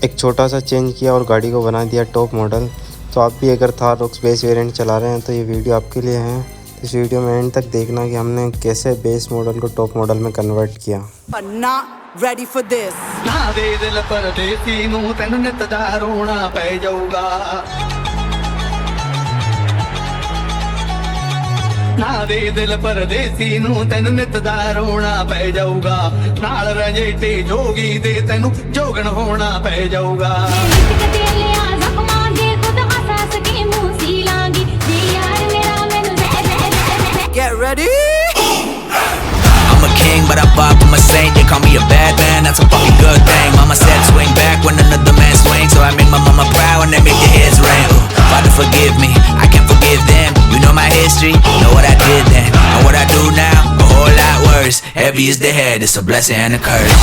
एक छोटा सा चेंज किया और गाड़ी को बना दिया टॉप मॉडल। तो आप भी अगर थार रॉक्स बेस वेरिएंट चला रहे हैं तो ये वीडियो आपके लिए है। इस वीडियो में एंड तक देखना कि हमने कैसे बेस मॉडल को टॉप मॉडल में कन्वर्ट किया। Ready for this? ना दे दिल परदेसी नूं तैनूं नित दा रोना पै जाऊगा, ना दे दिल परदेसी नूं तैनूं नित दा रोना पै जाऊगा, नाल रंजेटे जोगी दे तैनूं जोगण होना पै जाऊगा। Get ready? I'm a king, but I fought from a saint. They call me a bad man, that's a fucking good thing. Mama said swing back when another man swings, so I made my mama proud and they made the hits rain. Ooh, Father forgive me, I can't forgive them. You know my history, know what I did then, and what I do now, a whole lot worse. Heavy is the head, it's a blessing and a curse.